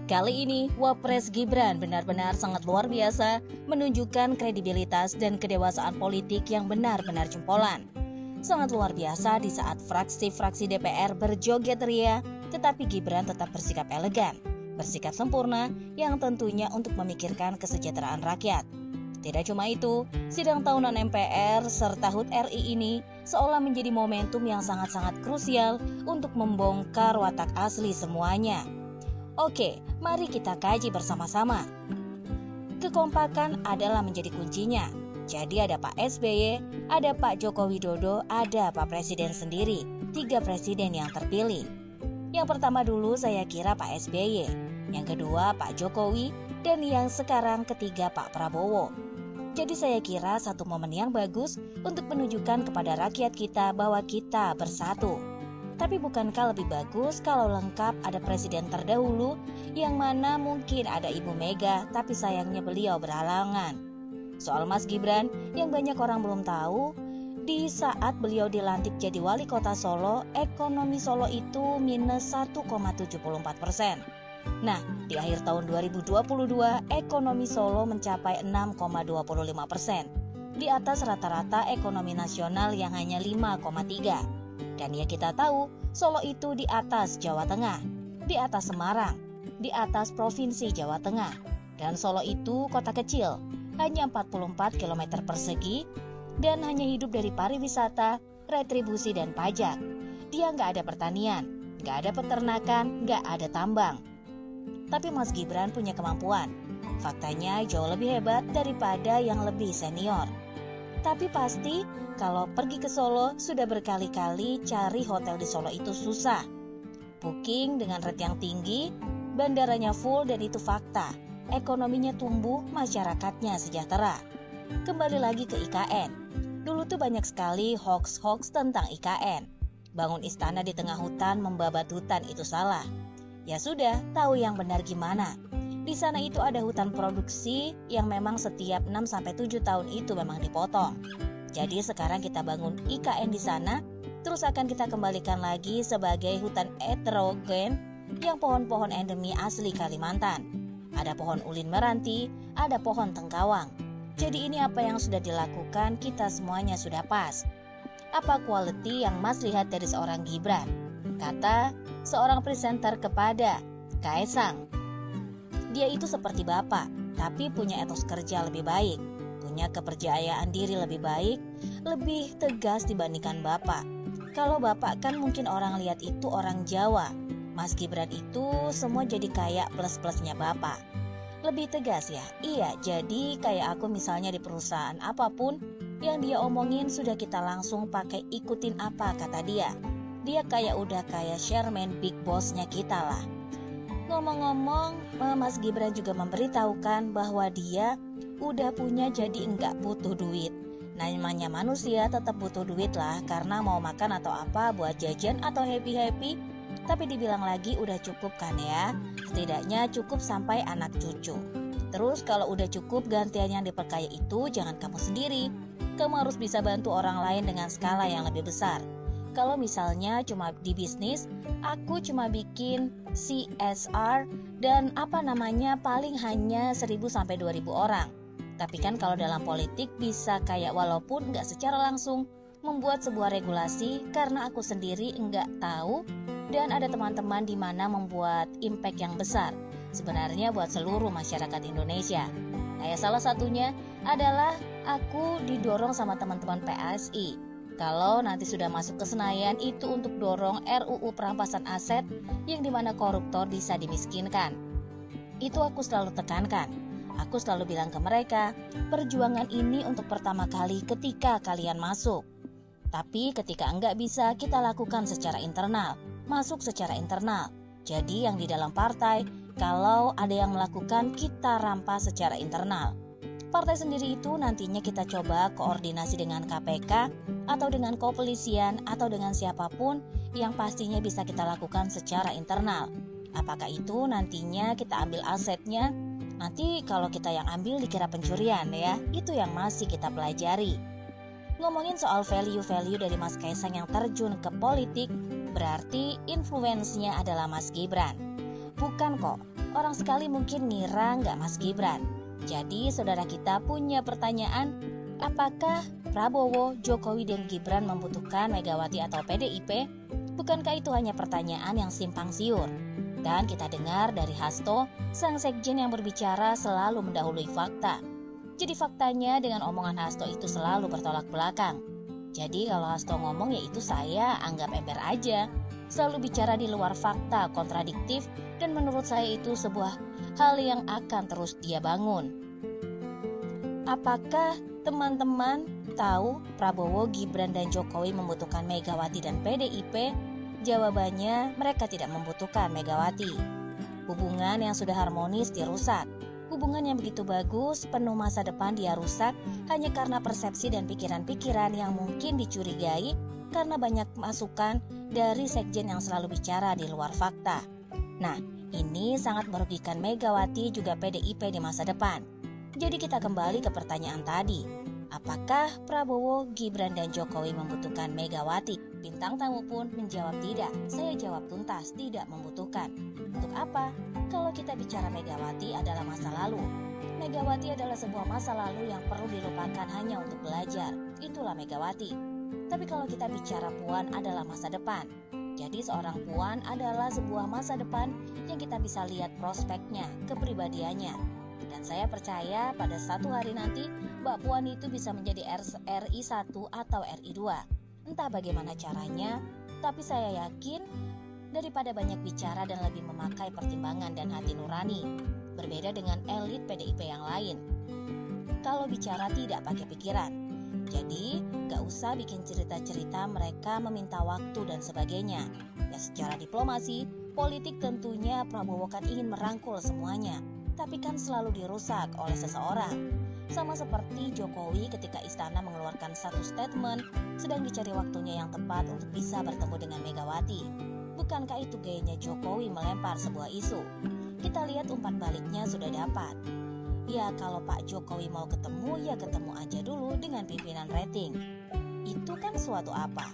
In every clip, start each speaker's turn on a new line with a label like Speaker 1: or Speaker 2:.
Speaker 1: Kali ini, Wapres Gibran benar-benar sangat luar biasa, menunjukkan kredibilitas dan kedewasaan politik yang benar-benar jempolan. Sangat luar biasa di saat fraksi-fraksi DPR berjoget ria, tetapi Gibran tetap bersikap elegan, bersikap sempurna yang tentunya untuk memikirkan kesejahteraan rakyat. Tidak cuma itu, sidang tahunan MPR serta HUT RI ini seolah menjadi momentum yang sangat-sangat krusial untuk membongkar watak asli semuanya. Oke, mari kita kaji bersama-sama. Kekompakan adalah menjadi kuncinya. Jadi ada Pak SBY, ada Pak Joko Widodo, ada Pak Presiden sendiri, 3 presiden yang terpilih. Yang pertama dulu saya kira Pak SBY, yang kedua Pak Jokowi, dan yang sekarang ketiga Pak Prabowo. Jadi saya kira satu momen yang bagus untuk menunjukkan kepada rakyat kita bahwa kita bersatu. Tapi bukankah lebih bagus kalau lengkap ada presiden terdahulu yang mana mungkin ada Ibu Mega, tapi sayangnya beliau berhalangan. Soal Mas Gibran yang banyak orang belum tahu, di saat beliau dilantik jadi wali kota Solo, ekonomi Solo itu minus 1,74%. Nah, di akhir tahun 2022, ekonomi Solo mencapai 6,25%, di atas rata-rata ekonomi nasional yang hanya 5,3%. Dan ya kita tahu, Solo itu di atas Jawa Tengah, di atas Semarang, di atas Provinsi Jawa Tengah. Dan Solo itu kota kecil, hanya 44 km persegi, dan hanya hidup dari pariwisata, retribusi, dan pajak. Dia nggak ada pertanian, nggak ada peternakan, nggak ada tambang. Tapi Mas Gibran punya kemampuan. Faktanya jauh lebih hebat daripada yang lebih senior. Tapi pasti kalau pergi ke Solo sudah berkali-kali cari hotel di Solo itu susah. Booking dengan rate yang tinggi, bandaranya full dan itu fakta. Ekonominya tumbuh, masyarakatnya sejahtera. Kembali lagi ke IKN. Dulu tuh banyak sekali hoax-hoax tentang IKN. Bangun istana di tengah hutan, membabat hutan itu salah. Ya sudah, tahu yang benar gimana. Di sana itu ada hutan produksi yang memang setiap 6-7 tahun itu memang dipotong. Jadi sekarang kita bangun IKN di sana, terus akan kita kembalikan lagi sebagai hutan heterogen yang pohon-pohon endemi asli Kalimantan. Ada pohon ulin meranti, ada pohon tengkawang. Jadi ini apa yang sudah dilakukan, kita semuanya sudah pas. Apa quality yang Mas lihat dari seorang Gibran? Kata seorang presenter kepada Kaesang, dia itu seperti bapak, tapi punya etos kerja lebih baik, punya kepercayaan diri lebih baik, lebih tegas dibandingkan bapak. Kalau bapak kan mungkin orang lihat itu orang Jawa, Mas Gibran itu semua jadi kayak plus-plusnya bapak. Lebih tegas ya? Iya, jadi kayak aku misalnya di perusahaan apapun, yang dia omongin sudah kita langsung pakai ikutin apa kata dia. Dia kayak udah kayak chairman big bossnya kita lah. Ngomong-ngomong, Mas Gibran juga memberitahukan bahwa dia udah punya jadi enggak butuh duit. Namanya manusia tetap butuh duit lah karena mau makan atau apa buat jajan atau happy-happy. Tapi dibilang lagi udah cukup kan ya, setidaknya cukup sampai anak cucu. Terus kalau udah cukup gantian yang diperkaya itu jangan kamu sendiri. Kamu harus bisa bantu orang lain dengan skala yang lebih besar. Kalau misalnya cuma di bisnis, aku cuma bikin CSR dan paling hanya 1.000-2.000 orang. Tapi kan kalau dalam politik bisa kayak walaupun nggak secara langsung membuat sebuah regulasi karena aku sendiri nggak tahu dan ada teman-teman di mana membuat impact yang besar sebenarnya buat seluruh masyarakat Indonesia. Kayak salah satunya adalah aku didorong sama teman-teman PSI. Kalau nanti sudah masuk ke Senayan itu untuk dorong RUU perampasan aset yang dimana koruptor bisa dimiskinkan. Itu aku selalu tekankan. Aku selalu bilang ke mereka, perjuangan ini untuk pertama kali ketika kalian masuk. Tapi ketika enggak bisa kita lakukan secara internal, masuk secara internal. Jadi yang di dalam partai, kalau ada yang melakukan kita rampas secara internal. Partai sendiri itu nantinya kita coba koordinasi dengan KPK atau dengan kepolisian atau dengan siapapun yang pastinya bisa kita lakukan secara internal. Apakah itu nantinya kita ambil asetnya? Nanti kalau kita yang ambil dikira pencurian ya, itu yang masih kita pelajari. Ngomongin soal value-value dari Mas Kaesang yang terjun ke politik, berarti influence-nya adalah Mas Gibran. Bukan kok Orang sekali mungkin ngira nggak Mas Gibran. Jadi saudara kita punya pertanyaan, apakah Prabowo, Jokowi, dan Gibran membutuhkan Megawati atau PDIP? Bukankah itu hanya pertanyaan yang simpang siur? Dan kita dengar dari Hasto, sang sekjen yang berbicara selalu mendahului fakta. Jadi faktanya dengan omongan Hasto itu selalu bertolak belakang. Jadi kalau Hasto ngomong ya itu saya anggap ember aja. Selalu bicara di luar fakta, kontradiktif, dan menurut saya itu sebuah hal yang akan terus dia bangun. Apakah teman-teman tahu Prabowo, Gibran, dan Jokowi membutuhkan Megawati dan PDIP? Jawabannya, mereka tidak membutuhkan Megawati. Hubungan yang sudah harmonis dirusak. Hubungan yang begitu bagus, penuh masa depan dia rusak hanya karena persepsi dan pikiran-pikiran yang mungkin dicurigai karena banyak masukan dari sekjen yang selalu bicara di luar fakta. Nah, ini sangat merugikan Megawati juga PDIP di masa depan. Jadi kita kembali ke pertanyaan tadi. Apakah Prabowo, Gibran, dan Jokowi membutuhkan Megawati? Bintang tamu pun menjawab tidak. Saya jawab tuntas, tidak membutuhkan. Untuk apa? Kalau kita bicara Megawati adalah masa lalu. Megawati adalah sebuah masa lalu yang perlu dilupakan hanya untuk belajar. Itulah Megawati. Tapi kalau kita bicara Puan adalah masa depan. Jadi seorang Puan adalah sebuah masa depan yang kita bisa lihat prospeknya, kepribadiannya. Dan saya percaya pada satu hari nanti Mbak Puan itu bisa menjadi RI 1 atau RI 2. Entah bagaimana caranya, tapi saya yakin daripada banyak bicara dan lebih memakai pertimbangan dan hati nurani. Berbeda dengan elit PDIP yang lain. Kalau bicara tidak pakai pikiran. Jadi gak usah bikin cerita-cerita mereka meminta waktu dan sebagainya. Ya secara diplomasi, politik tentunya Prabowo kan ingin merangkul semuanya. Tapi kan selalu dirusak oleh seseorang. Sama seperti Jokowi ketika istana mengeluarkan satu statement, sedang dicari waktunya yang tepat untuk bisa bertemu dengan Megawati. Bukankah itu gayanya Jokowi melempar sebuah isu? Kita lihat umpan baliknya sudah dapat. Ya kalau Pak Jokowi mau ketemu, ya ketemu aja dulu dengan pimpinan rating. Itu kan suatu apa?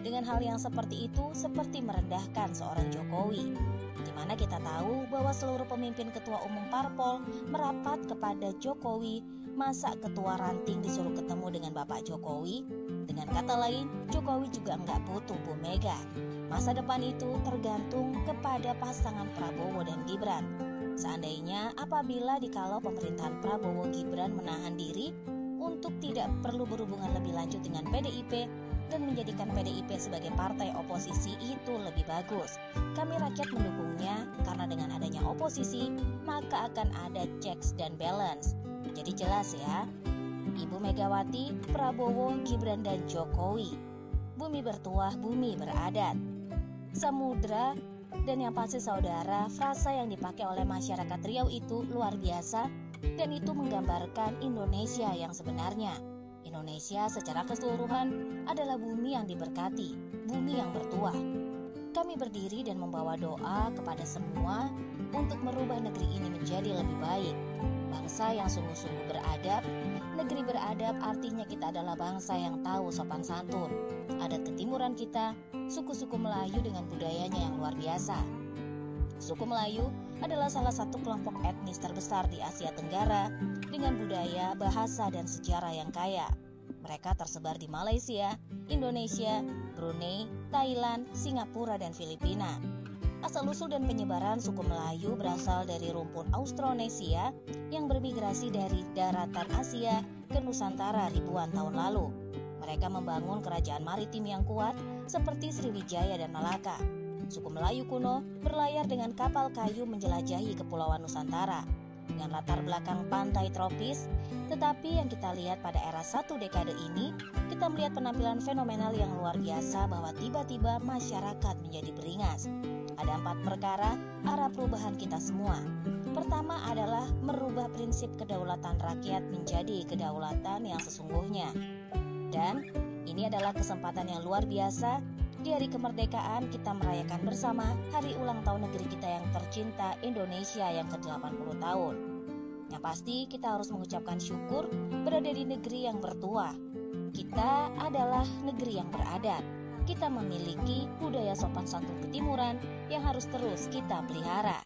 Speaker 1: Dengan hal yang seperti itu, seperti merendahkan seorang Jokowi. Di mana kita tahu bahwa seluruh pemimpin ketua umum parpol merapat kepada Jokowi. Masa ketua ranting disuruh ketemu dengan Bapak Jokowi? Dengan kata lain, Jokowi juga nggak butuh Bu Mega. Masa depan itu tergantung kepada pasangan Prabowo dan Gibran. Seandainya apabila dikalau pemerintahan Prabowo Gibran menahan diri untuk tidak perlu berhubungan lebih lanjut dengan PDIP dan menjadikan PDIP sebagai partai oposisi itu lebih bagus. Kami rakyat mendukungnya karena dengan adanya oposisi maka akan ada checks dan balance. Jadi jelas ya, Ibu Megawati, Prabowo, Gibran, dan Jokowi. Bumi bertuah, bumi beradat. Samudra dan yang pasti saudara, frasa yang dipakai oleh masyarakat Riau itu luar biasa dan itu menggambarkan Indonesia yang sebenarnya. Indonesia secara keseluruhan adalah bumi yang diberkati, bumi yang bertuah. Kami berdiri dan membawa doa kepada semua untuk merubah negeri ini menjadi lebih baik. Bangsa yang sungguh-sungguh beradab. Negeri beradab artinya kita adalah bangsa yang tahu sopan santun. Adat ketimuran kita, suku-suku Melayu dengan budayanya yang luar biasa. Suku Melayu adalah salah satu kelompok etnis terbesar di Asia Tenggara dengan budaya, bahasa, dan sejarah yang kaya. Mereka tersebar di Malaysia, Indonesia, Brunei, Thailand, Singapura, dan Filipina. Asal-usul dan penyebaran suku Melayu berasal dari rumpun Austronesia yang bermigrasi dari daratan Asia ke Nusantara ribuan tahun lalu. Mereka membangun kerajaan maritim yang kuat seperti Sriwijaya dan Malaka. Suku Melayu kuno berlayar dengan kapal kayu menjelajahi kepulauan Nusantara dengan latar belakang pantai tropis. Tetapi yang kita lihat pada era satu dekade ini, kita melihat penampilan fenomenal yang luar biasa bahwa tiba-tiba masyarakat menjadi beringas. Ada 4 perkara arah perubahan kita semua. Pertama adalah merubah prinsip kedaulatan rakyat menjadi kedaulatan yang sesungguhnya. Dan ini adalah kesempatan yang luar biasa. Di hari kemerdekaan kita merayakan bersama hari ulang tahun negeri kita yang tercinta Indonesia yang ke-80 tahun. Yang pasti kita harus mengucapkan syukur berada di negeri yang bertuah. Kita adalah negeri yang beradat. Kita memiliki budaya sopan santun ketimuran yang harus terus kita pelihara.